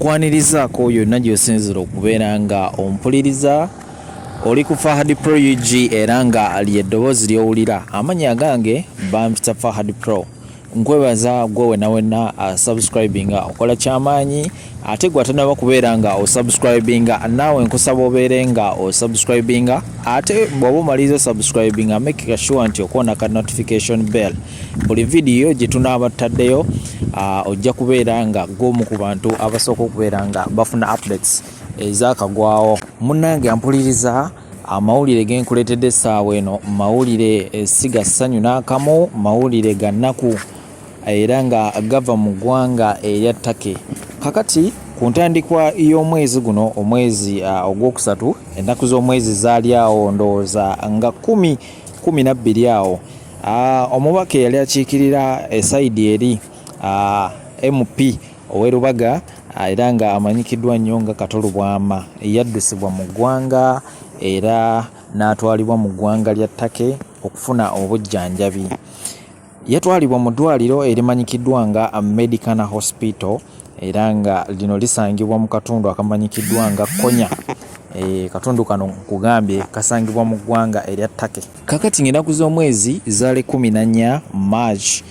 nkwanirizaako yonna gy'osinzira okubeera nga ompuliriza oli ku Fahad Pro UG era nga ly'eddoboozi ly'owulira. Amannya gange bampita Fahad Pro. Nkwebaza gwe wenna subscribinga okola kyamaanyi ate gwe atanaba kubeera nga osubscribinga naawe nkusaba obeere nga osubscribinga ate bw'oba omaliza subscribinga make sure nti okoona ka notification bell. Buli video gye tunaaba tutaddeyo ojja kubeera nga g'omu ku bantu abasooka okubeera nga bafuna updates ezakagwawo. Munnange ampuliriza amawulire genkuleetedde essaawa eno mawulire siga ssanyu n'akamu, mawulire ga nnaku era nga gava mu ggwanga erya Turkey. Kakati ku ntandikwa y'omwezi guno, omwezi ogwokusatu, ennaku z'omwezi zaali awo ndowooza nga 12 awo, omubaka eyali akiikirira esayidi eri MP ow'e Lubaga era nga amanyikiddwa nnyo nga Kato Lubwama yaddusibwa mu ggwanga era n'atwalibwa mu ggwanga lya Turkey okufuna obujjanjabi. Yatwalibwa mu ddwaliro erimanyikiddwa nga Medical Hospital era nga lino lisangibwa mu katundu akamanyikiddwa nga Konya. Katundu kano kugambye kasangibwa mu ggwanga erya Turkey. Kakati ng'ennaku z'omwezi zaali 14 March,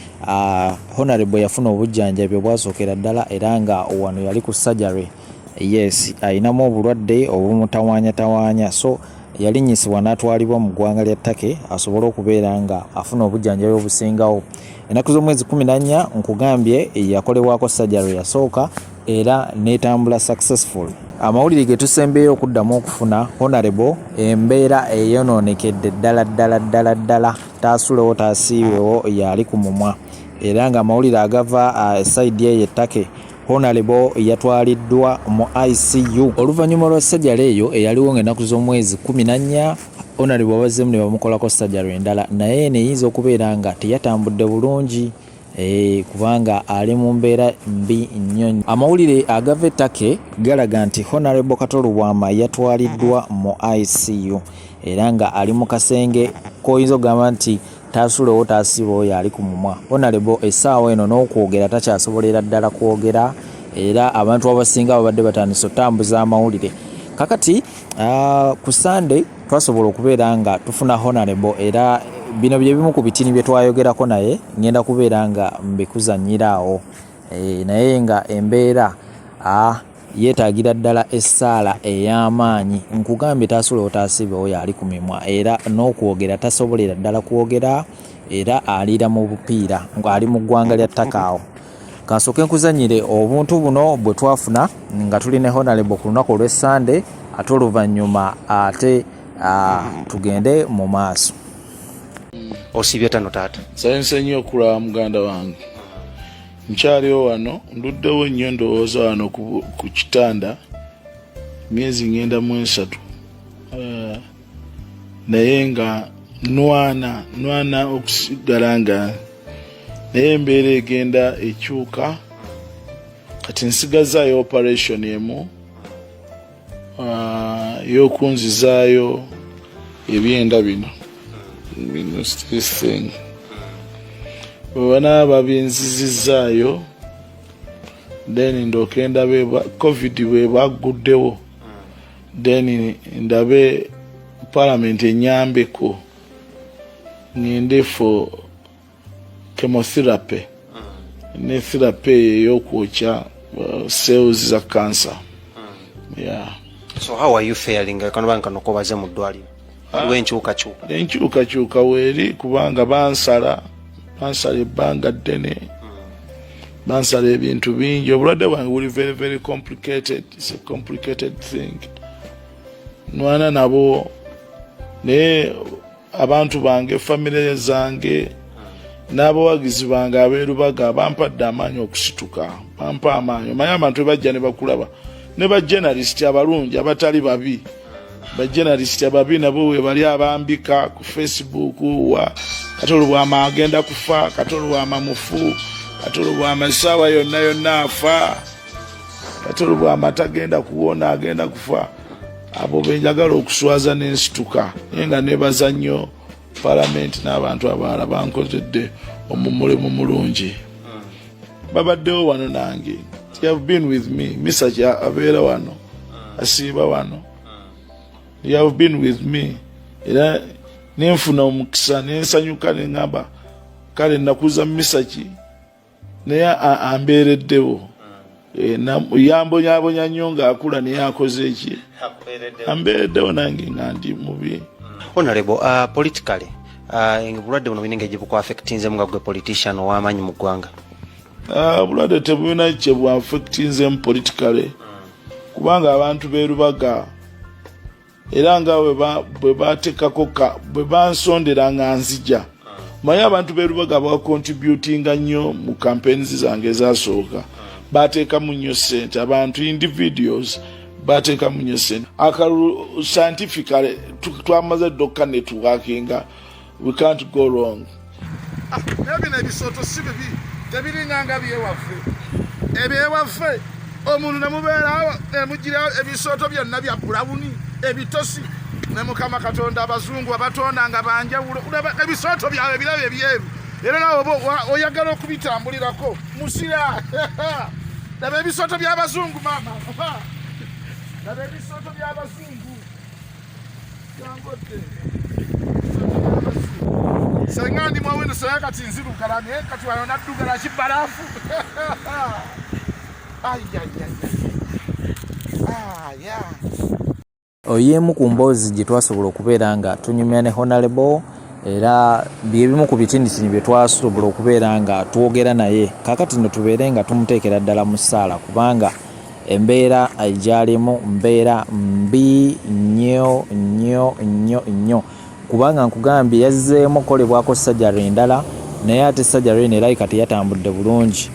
Honorable yafuna obujjanjabi obwasookera ddala era nga wano yali ku surgery. Yes, ayinamu obulwadde obumutawaanyatawaanya, so yalinnyisibwa n'atwalibwa mu ggwanga lya Turkey asobole okubeera nga afuna obujjanjabi obusingawo. Ennaku z'omwezi 14 nkugambye yakolebwako surgery yasooka era n'etambula successful. Amawulire ge tusembeyo okuddamu okufuna, Honorable embeera eyonoonekedde ddala taasulewo taasiiwewo yali ku mumwa era nga amawulire agava esayidi ye Turkey, Honorable yatwaliddwa mu ICU oluvannyuma lwa surgery eyo eyaliwo ng'ennaku z'omwezi 14. Honorable abazzemu ne bamukolako surgery endala naye neyinza okubeera nga teyatambudde bulungi kubanga ali mu mbeera mbi nnyo. Amawulire agava e Turkey galaga nti Honorable Kato Lubwama yatwaliddwa mu ICU era nga ali mu kasenge koyinza okugamba nti taasulewo taasiiwewo yali ku mumwa. Honorable essaawa eno n'okwogera takyasobolera ddala kwogera era abantu abasinga babadde batandise otambuza amawulire. Kakati ku Sunday twasobola okubeera nga tufuna Honorable era bino bye bimu ku bitini bye twayogerako naye ngenda kubeera nga mbikuzannyiraawo naye nga embeera yeetaagira ddala essaala ey'amaanyi. Nkugambye taasulewo taasiibewo yali ku mimwa era n'okwogera tasobolera ddala kwogera era aliira mu bupiira ng'ali mu ggwanga lya Turkey awo. Kansooke nkuzannyire obuntu buno bwe twafuna nga tuli ne Honorable ku lunaku olw'Essande ate oluvannyuma ate tugende mu maaso. Osibye tano taata. Sayense nnyo okulaba muganda wange. Nkyaliwo wano, nduddewo nnyo ndowooza wano ku kitanda myezi ngenda mu 3. Naye nga nwana okusigala nga naye embeera egenda ekyuka. Kati nsigazaayo operation emu y'okunzizaayo ebyenda bino. This thing. Bwana babinzizizaayo then ndokenda COVID we baguddewo then ndabe parliament enyambeko ngende for chemotherapy ne therapy ey'okwokya cells za cancer. Yeah. So how are you faring? Kanobanga nokobaze mu ddwaliro. Enkyukakyuka weeri kubanga bansala ebbanga ddene, bansala ebintu bingi. Obulwadde bwange buli very complicated. It's a complicated thing. Nwana nabo naye abantu bange, family zange n'abawagizi bange ab'e Lubaga bampadde amaanyi okusituka, bampa amaanyi. Omanyi abantu bajja ne bakulaba ne bajournalist abalungi abatali babi. Bajournalist ababi nabo we bali abambika ku Facebook wa Kato Lubwama agenda kufa, Kato Lubwama mufu, Kato Lubwama essaawa yonna afa, Kato Lubwama tagenda kuwona agenda kufa. Abo benjagala okuswaza n'ensituka naye nga nebaza nnyo Parliament n'abantu abalala bankozedde omumulimu mulungi. Babaddewo wano nange you have been with me. Misaki abeera wano. Asiiba wano. You have been with me. Era nenfuna omukisa nensanyuka nengamba kale nakuza Misaki naye ambeereddewo. Yambonyabonya nnyo ng'akula naye akoze eki? Ambeereddewo nange nga ndi mubi. Honorable, politically, bulwadde buno bulina engeri bukwafectinzemu nga gwe politician ow'amaanyi mu ggwanga? Bulwadde tebulina kye bwafectinzemu politically kubanga abantu beerubaga era nga bwe bateekako bwe bansondera nga nzija manyi abantu beerubaga bakontributinga nnyo mu campaigns zange ezasooka bateekamu nnyo ssente abantu individuals bateekamu nnyo ssente akalulu scientifically twamaze dokka ne tuwakinga we can't go wrong. Ebyo n'ebisooto si bibi tebiringanga byewaffe ebyewaffe omuntu nemubeerawo nemugirawo ebisooto byonna bya bulawuni ebitosi ne Mukama Katonda abazungu abatonda nga banjawulo ebisooto byabwe ebirabo ebyeru era nawe oyagala okubitambulirako musira laba ebisooto by'abazungu maama laba ebisooto by'abazungu yangodde senga ndi mwawendo saya kati nzirukala naye kati wano naddugala kibalaafu Oyemu ku mboozi gye twasobola okubeera nga tunyumya ne Honorable era byebimu ku bitinditini bye twasobola okubeera nga twogera naye kakati nno tubeere nga tumuteekera ddala mu ssaala kubanga embeera gy'alimu mbeera mbi nnyo kubanga nkugambye yazzeemu kolebwako sajjari endala naye ate sajjari nerabika teyatambudde bulungi